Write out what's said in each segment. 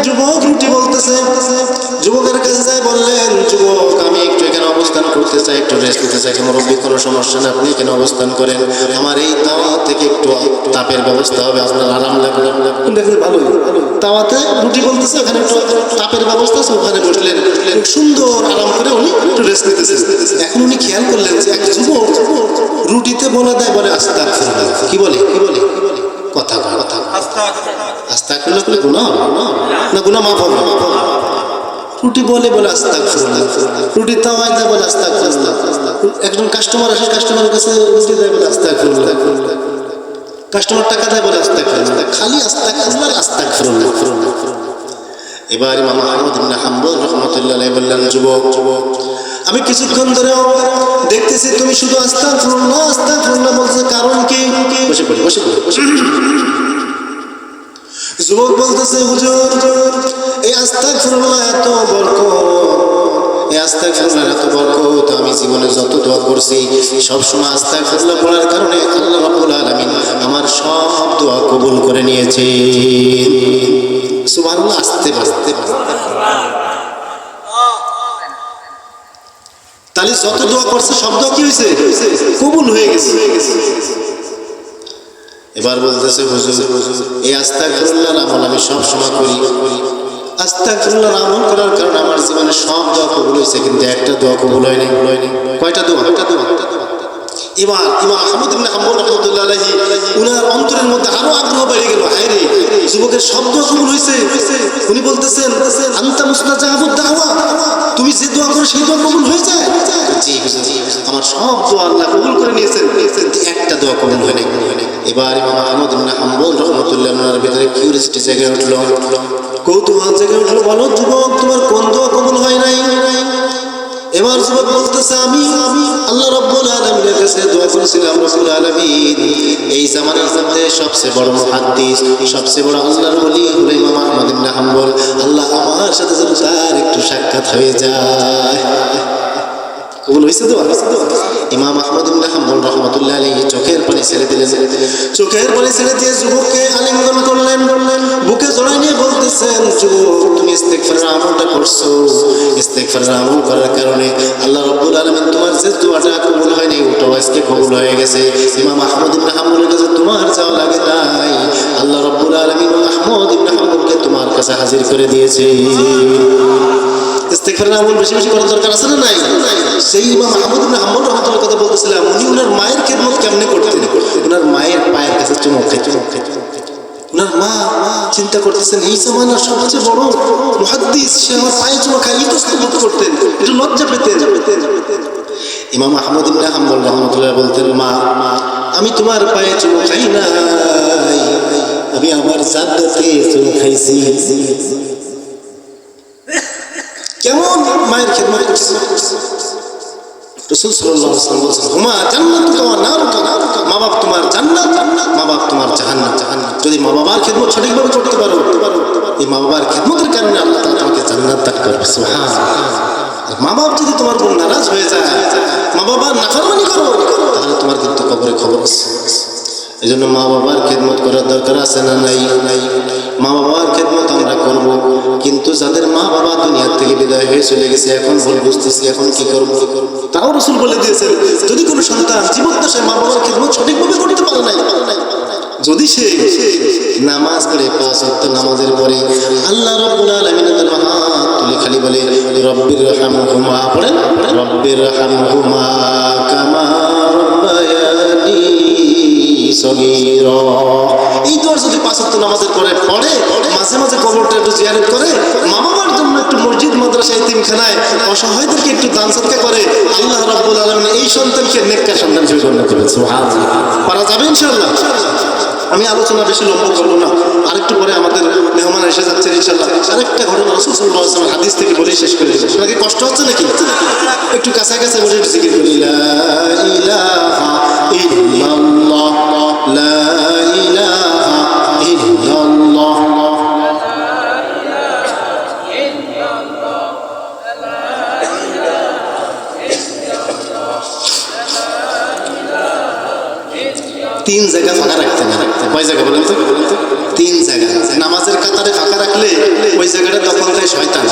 যুবক রুটি বলতেছে, যুবকের কাছে যায় বললেন, যুবক আমি একটু এখানে অবস্থান করতে চাই, একটু রেস্ট নিতে চাই। মুরব্বী কোনো সমস্যা না, আপনি এখানে অবস্থান করেন, আমার এই তাওয়া থেকে একটু তাপের ব্যবস্থা হবে, আপনার আরাম লাগবে। দেখলে ভালোই, তাওয়াতে রুটি বলতেছে, ওখানে একটু তাপের ব্যবস্থা আছে, ওখানে বসলেন, সুন্দর আরাম করে উনি একটু রেস্ট নিতেছেন। এখন উনি খেয়াল করলেন যে এক যুবক রুটিতে বলে দেয়, বলে আস্তাগফিরুল্লাহ। কি বলে কথা আস্তাগফিরুল্লাহ করলে গুনাহ হবে না? গুনাহ মাফ হবে? রুটি বলে আস্তাগফিরুল্লাহ, রুটি তাওয়ায় দেয় বলে আস্তাগফিরুল্লাহ। একজন কাস্টমার আসে, কাস্টমারের কাছে রুটি দেয় বলে আস্তাগফিরুল্লাহ, কাস্টমার টাকা দেয় বলে আস্তাগফিরুল্লাহ, খালি আস্তাগফিরুল্লাহ। এবার ইমাম আহমদ ইবনে হাম্বল রাহমাতুল্লাহ আলাইহি বললেন, যুবক আমি কিছুক্ষণ ধরে দেখতেছি তুমি শুধু আস্তাগফিরুল্লাহ বলছো, কারণ কি? বসে পড়ি। যুবক বলতেছে, হুজুর এই আস্তাগফিরুল্লাহ এত বরকত, এই আস্তাগফিরুল্লাহ এত বরকত, আমি জীবনে যত দোয়া করছি সবসময় আস্তাগফিরুল্লাহ পড়ার কারণে আল্লাহ রাব্বুল আলামিন আমার সব দোয়া কবুল করে নিয়েছে। সুবহানাল্লাহ। আস্তে তাহলে যত দোয়া করছে সব দোয়া কি হয়েছে? কবুল হয়ে গেছে। এবার বলতেছে, হুজুর এই আস্তাগফিরুল্লাহর আমল আমি সব সময় করি, আস্তাগফিরুল্লাহর আমল করার কারণে আমার জীবনে সব দোয়া কবুল হয়েছে, কিন্তু একটা দোয়া কবুল হয়নি। কয়টা দোয়া? ইমাম আহমদ ইবনে হাম্বল রাহমাতুল্লাহ আলাইহি উনার অন্তরের মধ্যে আরো আগ্রহ বেড়ে গেল, হায় রে যুবকের সব দোয়া কবুল হয়েছে। উনি বলতেছেন, আনতা মুস্তাজাবুদ দাওয়া, তুমি যে দোয়া করো সেই দোয়া কবুল হয়ে যায়? জি হুজুর, আমার সব দোয়া আল্লাহ কবুল করে নিয়েছেন, একটা দোয়া কবুল হয়নি। এবার ইমাম আহমদ ইবনে হাম্বল রাহমাতুল্লাহ আলাইহির ভিতরে কিউরিয়াসিটি জেগে উঠল, কৌতূহল জেগে উঠল, বলো যুবক তোমার কোন দোয়া কবুল হয় নাই? এবার যুবক বলতেছে, আমি আল্লাহ রাব্বুল আলামিনের কাছে দোয়া করেছিলাম, রাব্বুল আলামিন এই জামানার মধ্যে সবচেয়ে বড় মুহাদ্দিস, সবচেয়ে বড় আল্লাহর ওলি হলো ইমাম আহমদ ইবনে হাম্বল, আল্লাহ আমার সাথে যেন তার একটু সাক্ষাৎ হয়ে যায়। কবুল হয়েছে দোয়া? ইমাম আহমদ ইবনে হাম্বল রাহমাতুল্লাহ আলাইহি চোখের পানি ছেড়ে দিলেন, চোখের পানি ছেড়ে দিয়ে যুবককে আলিঙ্গন করলেন, বুকে জড়াই নিয়ে বলতেছেন, যুবক তুমি ইস্তেগফারের আমলটা করছো, ইস্তেগফারের আমল করার কারণে আল্লাহ রাব্বুল আলামিন তোমার যে দোয়াটা কবুল হয়নি ওটাও আজকে কবুল হয়ে গেছে। ইমাম আহমদ ইবনে হাম্বলের কাছে তোমার যাওয়া লাগে নাই, আল্লাহ রাব্বুল আলামিন আহমদ ইবনে হাম্বলকে তোমার কাছে হাজির করে দিয়েছে। ইস্তেগফারের আমল বেশি করার দরকার আছে না নাই? সেই ইমাম আহমদ ইবনে হাম্বল রাহমাতুল্লাহ কথা বলতেছিলাম, উনি ওনার মায়ের খেদমত কেমনে করতেন? ওনার মায়ের পায়ের কাছে চুমুক খাইতেন। ওনার মা চিন্তা করতেছেন, এই জামানার সবচেয়ে বড় মুহাদ্দিস, সে আমার পায়ে চুমুক খাই, ইতস্তত করতেন, একটু লজ্জা পেতেন। ইমাম আহমদ ইবনে হাম্বল রাহমাতুল্লাহ বলতেন, মা আমি তোমার পায়ে চুমুক খাই নাই, আমি আমার জান্নাতে চুমুক খাইছি। কেমন মায়ের খেদমত করছে রাসূল সাল্লাল্লাহু আলাইহি ওয়াসাল্লাম বলেছেন, হুমা জান্নাতুকা ওয়া নারুকা, মা বাপ তোমার জান্নাত, মা বাপ তোমার জাহান্নাম। যদি মা বাবার খেদমত সঠিকভাবে করতে পারো, এই মা বাবার খেদমতের কারণে আল্লাহ তাআলা তোমাকে জান্নাত দান করবে। সুবহানাল্লাহ। মা বাপ যদি তোমার উপর নারাজ হয়ে যায়, মা বাবার নাফরমানি করো, তাহলে তোমার কিন্তু কবরে খবর আছে। এই জন্য মা বাবার খেদমত করার দরকার আছে না নাই? মা বাবার খেদমত আমরা করব, কিন্তু যাদের মা বাবা দুনিয়ার থেকে বিদায় হয়ে চলে গেছে, এখন ভুল বুঝতেছি, এখন কি করবো? তাও রাসূল বলে দিয়েছেন, যদি কোনো সন্তান জীবদ্দশায় মা বাবার খেদমত সঠিকভাবে করতে পারে নাই, যদি সে নামাজ পড়ে 5 ওয়াক্ত নামাজের পরে আল্লাহ রাব্বুল আলামিন তার হাত তুলে খালি বলে, রব্বির রহমহুমা, পড়েন রব্বির রহমহুমা কামা রাব্বায়ানি সগীরা, এই দোয়া যদি 5 ওয়াক্ত নামাজের পরে পড়ে, মাঝে মাঝে কবরটা একটু জিয়ারত করে, মা বাবার জন্য একটু মসজিদ মাদ্রাসা এতিমখানায় অসহায়দেরকে একটু দান সদকা করে, আল্লাহ রাব্বুল আলামিন এই সন্তানকে নেককার সন্তান হিসেবে গণ্য করেন। সুবহানাল্লাহ। পারা যাবে ইনশাআল্লাহ। আমি আলোচনা বেশি লম্বা করবো না, আরেকটু পরে আমাদের মেহমান এসে যাচ্ছে ইনশাআল্লাহ। আরেকটা ঘটনা রাসূল সাল্লাল্লাহু আলাইহি ওয়াসাল্লাম হাদিস থেকে বলে শেষ করে দিয়েছেন। আপনাকে কষ্ট হচ্ছে নাকি? একটু কাছাকাছি বসে একটু জিকির করি, লা ইলাহা ইল্লাল্লাহ, লা ইলাহা ইল্লাল্লাহ, তিন জায়গা ফাঁকা রাখতে না। কয় জায়গা বলেন তো? তিন জায়গা। নামাজের কাতারে ফাঁকা রাখলে ওই জায়গাটা দখল দেয় শয়তান,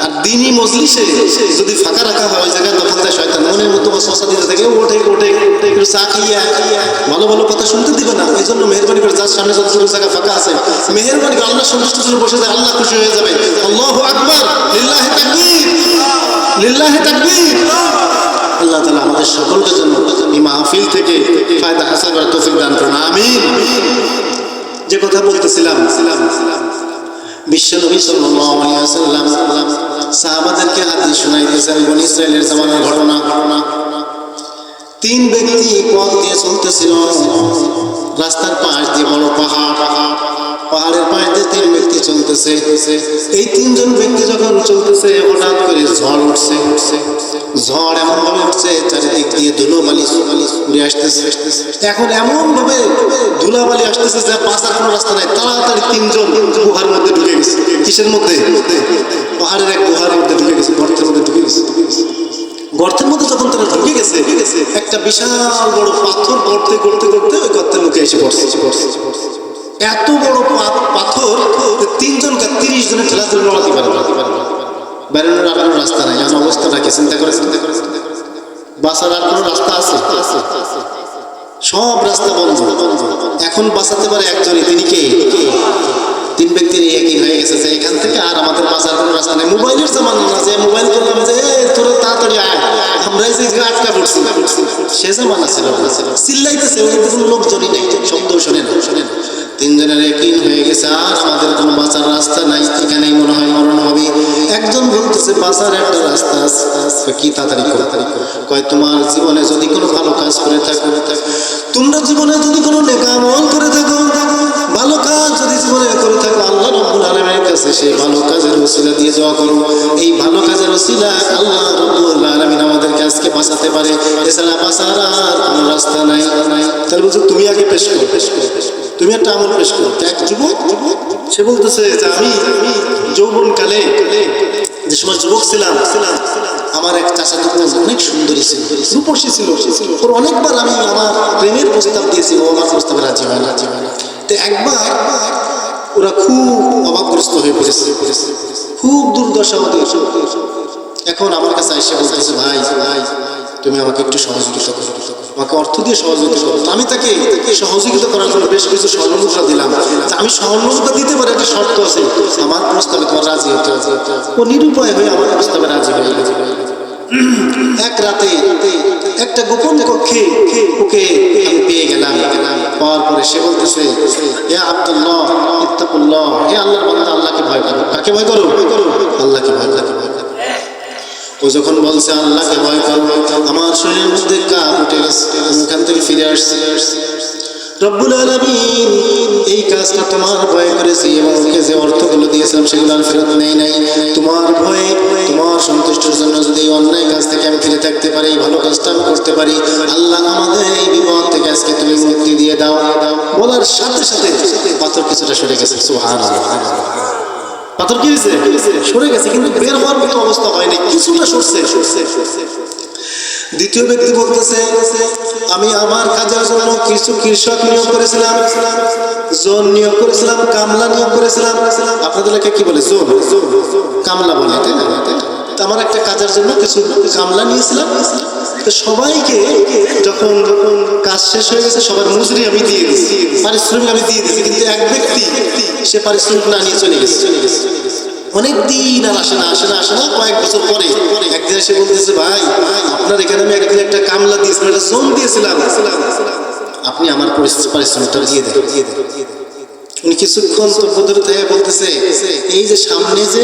আর দিনই মজলিসে যদি ফাঁকা রাখা হয় ওই জায়গায় দখল দেয় শয়তান। মনের মতো শশা দিতে থাকে, ওঠে ওঠে একটু চা খাইয়া ভালো ভালো কথা শুনতে দিবে না। এই জন্য মেহরবানি করে যার সামনে যতটুকু জায়গা ফাঁকা আছে মেহরবানি করে আল্লাহ সন্তুষ্ট জন্য বসে যায়, আল্লাহ খুশি হয়ে যাবে। আল্লাহু আকবার, লিল্লাহি তাকবীর, লিল্লাহি তাকবীর। আল্লাহ তাআলা আমাদের সকলকে জন্য এই মাহফিল থেকে ফায়দা হাসিল করার তৌফিক দান করুন, আমিন। যে কথা বলতেছিলাম, বিশ্বনবী সাল্লাল্লাহু আলাইহি ওয়াসাল্লাম সাহাবাদেরকে হাদিস শোনাইতেছেন বনী ইসরাইলের জামানার ঘটনা। তিন ব্যক্তি পথ দিয়ে চলতেছিল, রাস্তার পাশ দিয়ে বড় পাহাড়, পাহাড়ের পাশ দিয়ে তিন ব্যক্তি চলতেছে। এই তিনজন ব্যক্তি যখন চলতেছে হঠাৎ করে ঝড় উঠছে, ঝড় এমন ভাবে উঠছে চারিদিক দিয়ে ধুলোবালি উড়ে আসতেছে। এখন এমন ভাবে ধুলাবালি আসতেছে যে বাঁচার কোনো রাস্তা নাই। তাড়াতাড়ি তিনজন গুহার মধ্যে ঢুকে গেছে। কিসের মধ্যে? পাহাড়ের এক গুহার মধ্যে ঢুকে গেছে, গর্তের মধ্যে ঢুকে গেছে। গর্তের মধ্যে যখন তারা ঢুকে গেছে একটা বিশাল বড় পাথর গর্তে গড়তে গড়তে ওই গর্তের মুখে এসে পড়ছে। এত বড় পাথর তিনজনকে 30 জনের ঠেলা তুলে লড়াতে পারে, বেরোনোর আর কোনো রাস্তা নাই। এমন অবস্থাটাকে চিন্তা করে বাঁচার আর কোনো রাস্তা আছে? সব রাস্তা বন্ধ। এখন বাঁচাতে পারে একজনই, তিনি কে? তিন ব্যক্তির একই হয়ে গেছে যে এখান থেকে আর আমাদের বাঁচার কোনো রাস্তা নেই। মোবাইলের জামানা না যে মোবাইল করলাম যে তোরা তাড়াতাড়ি আয়, আমরা এই যে আটকা পড়ছি, সে জামানা ছিল। চিল্লাইতেছে, ওই কোনো লোকজনই নেই, শব্দ শোনে না। তিনজনের একই হয়ে গেছে আর আমাদের কোনো বাঁচার রাস্তা নাই, এখানেই মনে হয় মরণ হবে। একজন বলতেছে বাঁচার একটা রাস্তা আছে। কি? তাড়াতাড়ি কয় তোমার জীবনে যদি কোনো ভালো কাজ করে থাকো, তোমরা জীবনে যদি কোনো নেক আমল করে থাকো, ভালো কাজ যদি জীবনে করে থাকো, আল্লাহ রাব্বুল আলামিনের কাছে সেই ভালো কাজের ওসিলা দিয়ে দোয়া করো। এই ভালো কাজের ওসিলা আল্লাহ রাব্বুল আলামিন আমাদেরকে আজকে বাঁচাতে পারে, এছাড়া বাঁচার আর কোনো রাস্তা নাই। তাহলে বলছো তুমি আগে পেশ করো, তুমি একটা আমল পেশ করো। এক যুবক সে বলতেছে যে আমি যৌবনকালে যে সময় যুবক ছিলাম, আমার এক চাচাতো বোন অনেক সুন্দরী ছিল, রূপসী ছিল। ওর অনেকবার আমি আমার প্রেমের প্রস্তাব দিয়েছি, ও আমার প্রস্তাবে রাজি হয় না। তো একবার ওরা খুব অভাবগ্রস্ত হয়ে পড়েছে, খুব দুর্দশা ওদের। এখন আমার কাছে এসে বলতেছে ভাই তুমি আমাকে একটু সহযোগিতা করো, আমাকে অর্থ দিয়ে সহযোগিতা করো। আমি তাকে সহযোগিতা করার জন্য বেশ কিছু স্বর্ণমুদ্রা দিলাম। আমি স্বর্ণমুদ্রা দিতে পারি, একটা শর্ত আছে, আমার প্রস্তাবে তোমার রাজি হতে হবে। ও নিরুপায় হয়ে আমার প্রস্তাবে রাজি হয়ে গেছে। এক রাতে একটা গোপন কক্ষে ওকে আমি পেয়ে গেলাম। পাওয়ার পরে সে বলতেছে হে আব্দুল্লাহ ইত্তাকুল্লাহ, হে আল্লাহর বান্দা আল্লাহকে ভয় করো। কাকে ভয় করো? আল্লাহকে ভয় করো। ও যখন বলছে আল্লাহকে ভয় করো, আমার শরীরের মধ্যে কাঁপ উঠে গেছে। ওখান থেকে ফিরে আসছে। রব্বুল আলামিন এই কাজটা তোমার ভয়ে করেছি এবং ওকে যে অর্থগুলো দিয়েছিলাম সেগুলো আর ফেরত নেই নাই। তোমার ভয়ে, তোমার সন্তুষ্টির জন্য যদি এই অন্যায় কাজ থেকে আমি ফিরে থাকতে পারি, এই ভালো কাজটা আমি করতে পারি, আল্লাহ আমাদের এই বিপদ থেকে আজকে তুমি মুক্তি দিয়ে দাও। বলার সাথে সাথে পাথর কিছুটা সরে গেছে। সুবহানাল্লাহ। পাথর কি হয়েছে? সরে গেছে, কিন্তু বের হওয়ার মতো অবস্থা হয়নি, কিছুটা সরছে। দ্বিতীয় ব্যক্তি বলতেছে আমি আমার কাজের জন্য কিছু কৃষক নিয়োগ করেছিলাম, জোন নিয়োগ করেছিলাম, কামলা নিয়োগ করেছিলাম। আপনাদের এলাকায় কি বলে? জোন, কামলা বলে, তাই না? আমার একটা কাজের জন্য কিছু কামলা নিয়েছিলাম। তো সবাইকে যখন কাজ শেষ হয়ে গেছে সবার মজুরি আমি দিয়ে দিয়েছি, পারিশ্রমিক আমি দিয়ে দিয়েছি। কিন্তু এক ব্যক্তি সে পারিশ্রমিক না নিয়ে চলে গেছে। অনেক দিন আর আসে না, কয়েক বছর পরে একদিন এসে বলতেছে ভাই আপনার এখানে আমি একদিন একটা কামলা দিয়েছিলাম, একটা জোন দিয়েছিলাম, আপনি আমার পারিশ্রমিকটা দিয়ে দেন। উনি কিছুক্ষণ তোর থেকে বলতেছে এই যে সামনে যে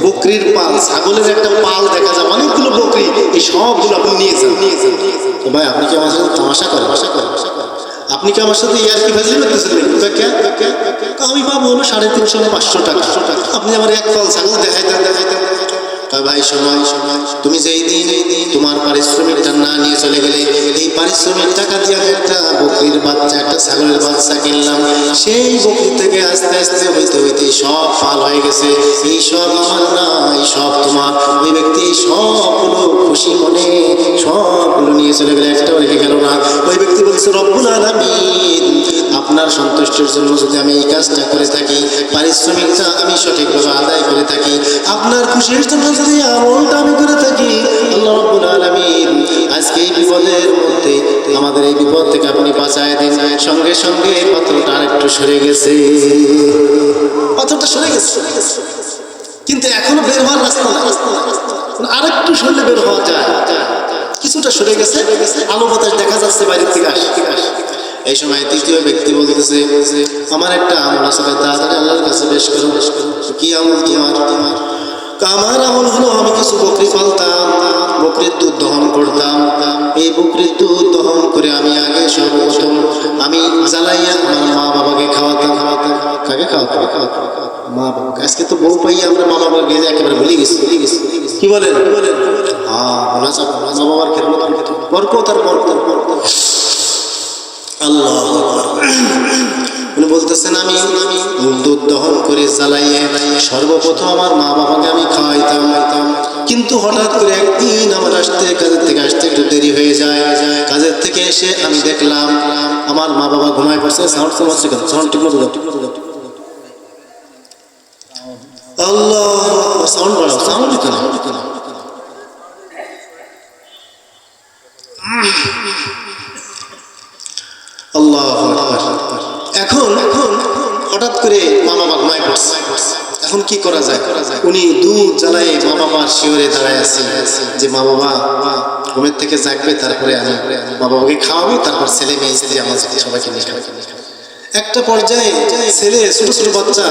বকরির পাল, ছাগলের একটা পাল দেখা যায়, অনেকগুলো বকরি, এই সবগুলো আপনি নিয়ে যান। ভাই আপনি কি আমার সাথে তামাশা করেন? আপনি কি আমার সাথে ইয়ার কি ফাজলি করতেছিলেন? আমি পাবো হলো 350-500 টাকা, আপনি আমার এক পাল ছাগল দেখাইতেন। ভাই সময় তুমি যেই দিন তোমার পারিশ্রমিকটা না নিয়ে চলে গেলে, এই পারিশ্রমিক টাকা দিয়ে আমি একটা বকরির বাচ্চা, একটা ছাগলের বাচ্চা কিনলাম। সেই বকরি থেকে আস্তে আস্তে হইতে সব ফাল হয়ে গেছে। এই সব আমার না, এই সব তোমার। ওই ব্যক্তি সবগুলো খুশি মনে সবগুলো নিয়ে চলে গেলে, একটাও রেখে গেল না। ওই ব্যক্তি বলছে রব্বুল আলামিন আপনি আপনার সন্তুষ্টির জন্য যদি আমি এই কাজটা করে থাকি, পারিশ্রমিকটা আমি সঠিকভাবে আদায় করে থাকি, আপনার খুশির জন্য যদি আমলটা আমি করে থাকি, আল্লাহ রাব্বুল আলামিন আজকে এই বিপদের মধ্যে আমাদের এই বিপদ থেকে আপনি বাঁচায় দিন। সঙ্গে সঙ্গে পাথরটা আরেকটু সরে গেছে, পাথরটা সরে গেছে, কিন্তু এখনো বের হওয়ার রাস্তা না, আরেকটু সরলে বের হওয়া যায়। কিছুটা সরে গেছে, আলো বাতাস দেখা যাচ্ছে বাইরের থেকে আসে। এই সময় তৃতীয় ব্যক্তি বলতেছে, আমার একটা আমল আছে, তাড়াতাড়ি আল্লাহর কাছে পেশ করো। কি আমল তোমার? আমার আমল হলো আমি কিছু বকরি পালতাম, বকরির দুধ দহন করতাম। এই বকরির দুধ দহন করে আমি আগে সর্বপ্রথম আমি জ্বালাইয়া আমার মা বাবাকে খাওয়াতাম। কাকে খাওয়াতাম? মা বাবাকে। আজকে তো বউ পাইয়া আমরা মা বাবার গেলে একেবারে ভুলে গেছি। কি বলেন? হ্যাঁ, বলা যাবে মা বাবার খেদমত বরকত আর বরকত। আল্লাহ উনি বলতেছেন, আমি দুধ দহন করে জ্বালাইয়ে সর্বপ্রথম আমার মা বাবাকে আমি খাওয়াইতাম। কিন্তু হঠাৎ করে একদিন আমার কাজের থেকে আসতে একটু দেরি হয়ে যায়। কাজের থেকে এসে আমি দেখলাম আমার মা বাবা ঘুমায় পড়ছে। সাউন্ড কমাচ্ছে কেন? সাউন্ড ঠিক মতো আল্লাহ, সাউন্ড বাড়াও, সাউন্ড দিতে না। আল্লাহ এখন হঠাৎ করে মা বাবা ঘুমায় পড়ছে। এখন কি করা যায়? উনি দুধ জ্বালায় মা বাবার শিওরে দাঁড়ায় আছে যে মা বাবা ঘুমের থেকে জাগবে, তারপরে আমি মা বাবাকে খাওয়াবো, তারপর ছেলে মেয়ে স্ত্রী আমার সবাইকে নিয়ে খাবে। একটা পর্যায়ে ছেলে ছোট ছোট বাচ্চা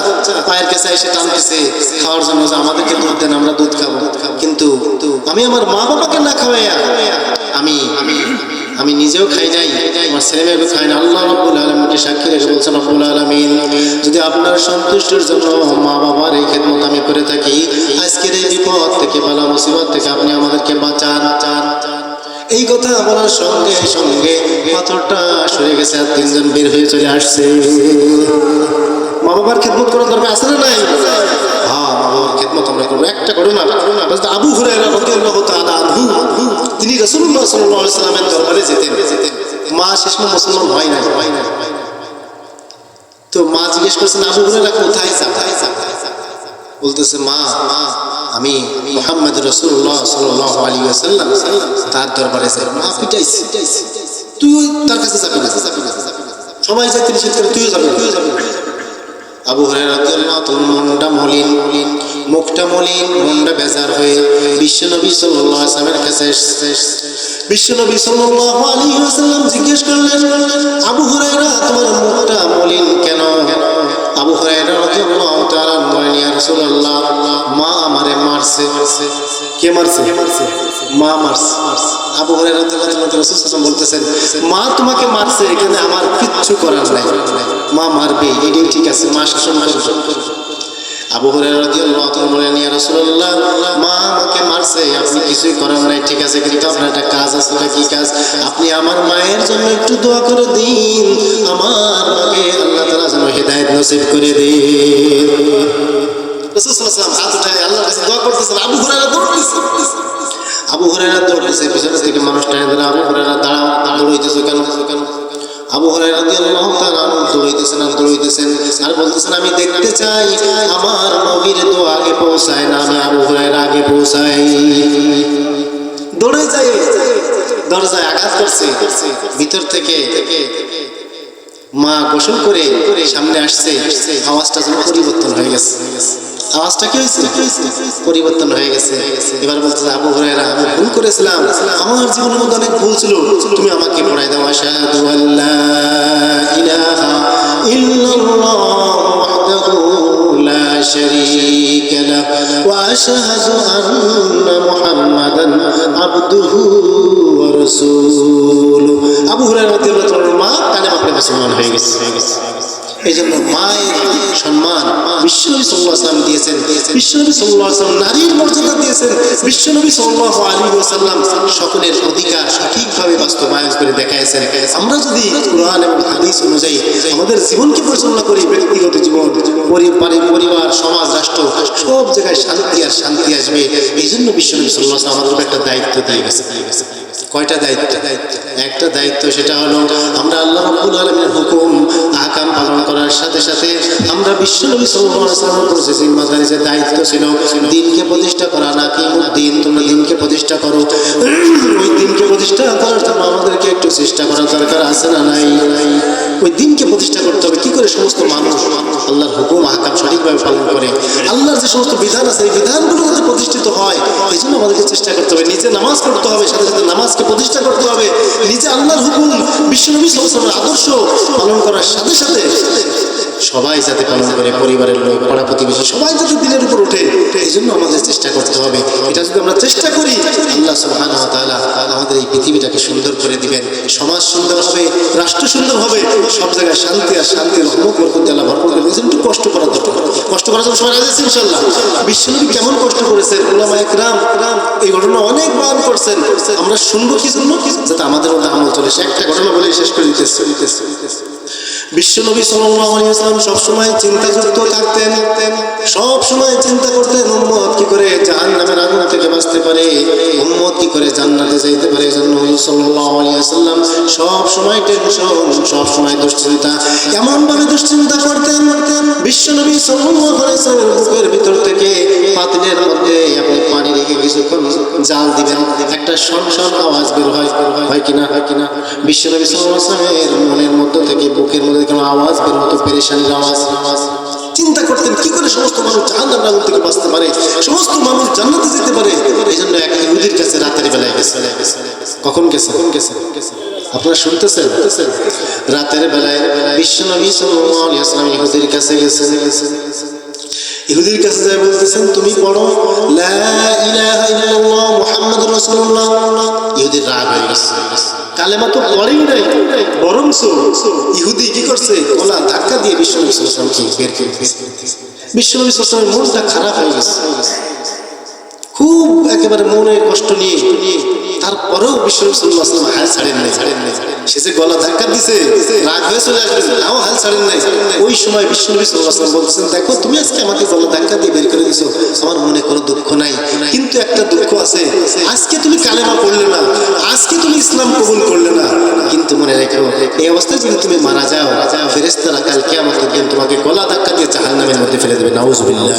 পায়ের কাছে এসে টানতেছে খাওয়ার জন্য, যে আমাদেরকে দুধ দেন, আমরা দুধ খাবো। কিন্তু আমি আমার মা বাবাকে না খাওয়াইয়া আমি নিজেও খাই নাই, আমার ছেলে মেয়েকে খাই না। আল্লাহ রাব্বুল আলামিনকে সাক্ষী রেখে বলছেন, রাব্বুল আলামিন যদি আপনার সন্তুষ্টির জন্য মা বাবার এই খেদমত আমি করে থাকি, আজকের এই বিপদ থেকে, বালা মুসিবত থেকে আপনি আমাদেরকে বাঁচান। এই কথা বলার সঙ্গে সঙ্গে পাথরটা সরে গেছে আর তিনজন বের হয়ে চলে আসছে। মা বাবার খেদমত করার দরকার আছে না নাই? হ্যাঁ, মা বাবার খেদমত আমরা করবো। একটা ঘটনা আবু হুরায়রা রাদিয়াল্লাহু তাআলা আনহু, তিনি রাসূলুল্লাহ সাল্লাল্লাহু আলাইহি ওয়াসাল্লামের দরবারে যেতেন। মা শেষমেশ মুসলমান হয় না। তো মা জিজ্ঞেস করছেন, আবু হুরায়রা কোথায় যান? বলতেছে, মা আমি মুহাম্মদ রাসূলুল্লাহ সাল্লাল্লাহু আলাইহি ওয়াসাল্লাম তার দরবারে যাই। মা পিটাইছে, তুই তার কাছে যাবি না। সবাই যায়, তিনি নিষেধ করে, তুইও যাবি। আবু হুরায়রা রাদিয়াল্লাহু তাআলা মনটা মলিন, মুখটা মলিন, মনটা বেজার হয়ে বিশ্বনবী সাল্লাল্লাহু আলাইহি ওয়াসাল্লামের কাছে এসেছে। বিশ্বনবী সাল্লাল্লাহু আলাইহি ওয়াসাল্লাম জিজ্ঞেস করলেন, আবু হুরায়রা তোমার মুখটা মলিন কেন? আবু হুরায়রা রাদিয়াল্লাহু তাআলা বলেন, ইয়া রাসূলুল্লাহ, মা আমারে মারছে। কে মারছে? মা মারছে। আবু হুরায়রা রাদিয়াল্লাহু তাআলা রাসূল সাল্লাল্লাহু আলাইহি ওয়াসাল্লাম বলতেছেন, মা তোমাকে মারছে, এখানে আমার কিচ্ছু করার নাই। মা মারবে, এটাই ঠিক আছে, মা শাসন করবে। আবু হুরায়রা রাদিয়াল্লাহু তাআলা বলেন, ইয়া রাসূলুল্লাহ, মা আমাকে মারছে, আপনি কিছুই করার নাই, ঠিক আছে, কিন্তু আপনার একটা কাজ আছে। কি কাজ? আপনি আমার মায়ের জন্য একটু দোয়া করে দিন, আমার মাকে আল্লাহ তাআলা যেন হিদায়াত নসিব করে দিন। রাসূল সাল্লাল্লাহু আলাইহি ওয়াসাল্লাম হাত উঠায় আল্লাহর কাছে দোয়া করতেছেন। আবু হুরায়রা দৌড়তেছে, পিছনে থেকে মানুষ টেনে ধরে, আবু হুরায়রা দাঁড়াও, দৌড়াইতেছো কেন? আবু হুরায়রা রাদিয়াল্লাহু তাআলা দৌড়াইতেছেন আর বলতেছেন, আমি দেখতে চাই আমার নবীর দোয়া আগে পৌঁছায় না, আমি আবু হুরায়রা আগে পৌঁছাই। দৌড়ে যায়, দরজায় আঘাত করছে, ভিতর থেকে মা গোসল করে সামনে আসছে। আওয়াজটা যেন পরিবর্তন হয়ে গেছে। আওয়াজটা কি হয়েছে? পরিবর্তন হয়ে গেছে। এবার বলছে, আবু হুরায়রা, আমি ভুল করেছিলাম, আমার জীবনের মধ্যে অনেক ভুল ছিল, তুমি আমাকে পড়াই দাও। আশহাদু আল্লা ইলাহা ইল্লাল্লাহ ওয়াহদাহু লা শারীকা লাহু ওয়া আশহাদু আন্না মুহাম্মাদান আবদুহু ওয়া রাসূলুহু। আবু হুরায়রা রাদিয়াল্লাহু তাআলা মা কালেমা পড়ে মুসলমান হয়ে গেছে। এই জন্য মায়ের সম্মান বিশ্বনবী সাল্লাল্লাহু আলাইহি ওয়াসাল্লাম দিয়েছেন। বিশ্বনবী সাল্লাল্লাহু আলাইহি ওয়াসাল্লাম নারীর মর্যাদা দিয়েছেন। বিশ্বনবী সাল্লাল্লাহু আলাইহি ওয়াসাল্লাম সকলের অধিকার সঠিকভাবে বাস্তবায়ন করে দেখাইছেন। আমরা যদি কোরআন এবং হাদিস অনুযায়ী আমাদের জীবনকে পরিচালনা করি, ব্যক্তিগত জীবন, পরিবার, সমাজ, রাষ্ট্র, সব জায়গায় শান্তি আর শান্তি আসবে। এই জন্য বিশ্বনবী সাল্লাল্লাহু আলাইহি ওয়াসাল্লাম আমাদের উপর একটা দায়িত্ব দিয়ে গেছে। কয়টা দায়িত্ব? একটা দায়িত্ব, সেটা হলো আমরা আল্লাহ রাব্বুল আলামিনের হুকুম আহকাম পালন করার সাথে সাথে আমরা বিশ্বনবী সাল্লাল্লাহু আলাইহি ওয়াসাল্লামের উপর যে জিম্মাদারি, যে দায়িত্ব ছিল দ্বীনকে প্রতিষ্ঠা করা। নাকিমুদ্দিন, তোমরা দ্বীনকে প্রতিষ্ঠা করো। ওই দ্বীনকে প্রতিষ্ঠা করার জন্য আমাদেরকে একটু চেষ্টা করার দরকার আছে না নাই? ওই দ্বীনকে প্রতিষ্ঠা করতে হবে। কি করে? সমস্ত মানুষ আল্লাহর হুকুম আহকাম সঠিকভাবে পালন করে, আল্লাহর যে সমস্ত বিধান আছে এই বিধানগুলো যাতে প্রতিষ্ঠিত হয়, এই জন্য আমাদেরকে চেষ্টা করতে হবে। নিজে নামাজ পড়তে হবে, সাথে সাথে নামাজকে প্রতিষ্ঠা করতে হবে। নিজে আল্লাহর হুকুম, বিশ্বনবী সাল্লাল্লাহু আলাইহি ওয়াসাল্লামের আদর্শ পালন করার সাথে সাথে সবাই যাতে পালন করে, পরিবারের লোক, পাড়া প্রতিবেশী সবাই যাতে দিনের উপর ওঠে, এই জন্য আমাদের চেষ্টা করতে হবে। এটা যদি আমরা চেষ্টা করি, আল্লাহ সুবহানাহু ওয়া তাআলা আমাদের এই পৃথিবীটাকে সুন্দর করে দিবেন। সমাজ সুন্দর হবে, রাষ্ট্র সুন্দর হবে, সব জায়গায় শান্তি আর শান্তির রহমত বরকত আল্লাহ ভরপুর করবেন। একটু কষ্ট করা দরকার। কষ্ট করার জন্য সবাই রাজি আছি ইনশাআল্লাহ। বিশ্বনবী কেমন কষ্ট করেছেন, উলামায়ে কেরাম এই ঘটনা অনেক বয়ান করছেন। আমরা শুনবো কি জন্য? যাতে আমাদের মধ্যে আমল চলে। সে একটা ঘটনা বলে শেষ করে দিতেছে। বিশ্বনবী সাল্লাল্লাহু আলাইহি ওয়াসাল্লাম সবসময় চিন্তাযুক্ত থাকতেন, সবসময় চিন্তা করতেন উম্মত কি করে জাহান্নামের আগুন থেকে বাঁচতে পারে, উম্মত কি করে জান্নাতে যাইতে পারে। এজন্য সাল্লাল্লাহু আলাইহি ওয়াসাল্লাম সবসময় টেনশন, সবসময় দুশ্চিন্তা, এমন ভাবে দুশ্চিন্তা করতেন। বিশ্বনবী সাল্লাল্লাহু আলাইহি ওয়াসাল্লামের বুকের ভিতর থেকে পাতিলের মধ্যে আপনি পানি রেখে কিছুক্ষণ জাল দিবেন, একটা শনশন আওয়াজ বের হয় কিনা? বিশ্বনবী সাল্লাল্লাহু আলাইহি ওয়াসাল্লামের মনের মধ্যে থেকে, বুকের মধ্যে কোনো আওয়াজ বের হতো, পেরেশানির আওয়াজ। চিন্তা করতেন কি করে সমস্ত মানুষ জাহান্নামের আগুন থেকে বাঁচতে পারে, সমস্ত মানুষ জান্নাতে যেতে পারে। এই জন্য এক ইহুদির কাছে রাতের বেলায় গেছে। কখন গেছে? আপনারা শুনতেছেন? রাতের বেলায় বিশ্বনবী সাল্লাল্লাহু আলাইহি ওয়াসাল্লাম ইহুদির কাছে গেছে। ইহুদির কাছে যায় বলতেছেন, তুমি পড়ো লা ইলাহা ইল্লাল্লাহ মুহাম্মাদুর রাসূলুল্লাহ। ইহুদির রাগ হয়ে গেছে, কালেমা তো পড়েই নাই, বরং ইহুদি কি করছে, গলা ধাক্কা দিয়ে বিশ্বনবী সাল্লাল্লাহু আলাইহি ওয়াসাল্লামকে বের করে দিয়েছে। বিশ্বনবী সাল্লাল্লাহু আলাইহি ওয়াসাল্লামের মনটা খারাপ হয়ে গেছে, খুব একেবারে মনে কষ্ট নিয়ে। তারপরেও বিশ্বনবী সাল্লাল্লাহু আলাইহি ওয়াসাল্লাম হাল ছাড়েন নাই। সে যে গলা ধাক্কা দিছে, রাগ হয়ে চলে আসবে, তাও হাল ছাড়েন নাই। ওই সময় বিশ্বনবী সাল্লাল্লাহু আলাইহি ওয়াসাল্লাম বলতেছেন, দেখো তুমি আজকে আমাকে গলা ধাক্কা দিয়ে বের করে দিছো, আমার মনে কোনো দুঃখ নাই, কিন্তু একটা দুঃখ আছে। আজকে তুমি কালেমা পড়লে না, আজকে তুমি ইসলাম কবুল করলে না, কিন্তু মনে রেখো এই অবস্থায় যদি তুমি মারা যাও, ফেরেশতারা কাল কিয়ামতের দিন তোমাকে গলা ধাক্কা দিয়ে জাহান্নামের মধ্যে ফেলে দেবে। নাউযুবিল্লাহ।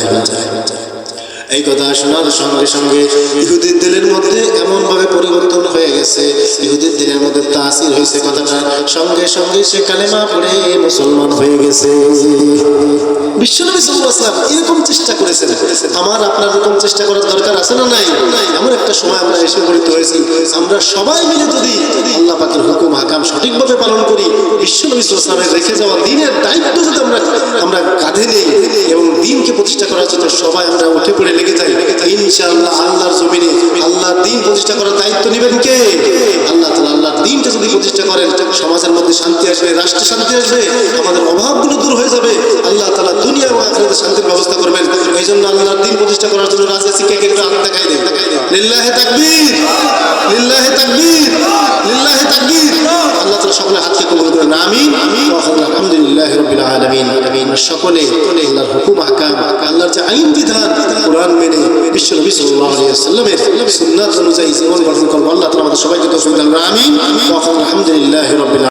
এই কথা শোনার সঙ্গে সঙ্গে ইহুদির দিলের মধ্যে এমন ভাবে পরিবর্তন হয়ে গেছে, ইহুদির দিলের মধ্যে তাসির হয়েছে কথাটা, সঙ্গে সঙ্গে সে কালেমা পড়ে মুসলমান হয়ে গেছে। বিশ্বনবী সাল্লাল্লাহু আলাইহি ওয়াসাল্লাম এরকম চেষ্টা করেছেন, আমার আপনার এরকম চেষ্টা করার দরকার আছে না নাই? এমন একটা সময় আমরা এসে পরিণত হয়েছি, আমরা সবাই মিলে যদি আল্লাহ পাকের হুকুম হাকাম সঠিকভাবে পালন করি, বিশ্বনবী সাল্লাল্লাহু আলাইহি ওয়াসাল্লামের রেখে যাওয়া দ্বীনের দায়িত্ব যদি আমরা কাঁধে নেই এবং দ্বীনকে প্রতিষ্ঠা করার জন্য সবাই আমরা উঠে পড়ে লেগে যাই, ইনশাআল্লাহ আল্লাহর জমিনে আল্লাহর দ্বীন প্রতিষ্ঠা করার দায়িত্ব নেবেন কে? আল্লাহ তাআলা। আল্লাহর দ্বীনটা যদি প্রতিষ্ঠা করেন, সমাজের মধ্যে শান্তি আসবে, রাষ্ট্রে শান্তি আসবে, আমাদের অভাবগুলো দূর হয়ে যাবে, আল্লাহ তাআলা দুনিয়া এবং আখিরাতে শান্তির ব্যবস্থা করবেন। এই জন্য আল্লাহর দ্বীন প্রতিষ্ঠা করার জন্য রাজি আছি কে? একটু হাত দেখাই দেন। লিল্লাহি তাকবীর, লিল্লাহি তাকবীর, লিল্লাহি তাকবীর। আল্লাহ তাআলা সকলের হাতকে কবুল করেন, আমিন। আলহামদুলিল্লাহি রাব্বিল আলামিন। সকলে আল্লাহর হুকুম হাকাম, আল্লাহর যে আইন বিধান কোরআন মেনে বিশ্বনবী সাল্লাল্লাহু আলাইহি ওয়াসাল্লামের সুন্নাত অনুযায়ী জীবন গঠন করব। আল্লাহ তাআলা আমাদের সবাইকে তৌফিক দান করুন, আমিন। আলহামদুলিল্লাহি রাব্বিল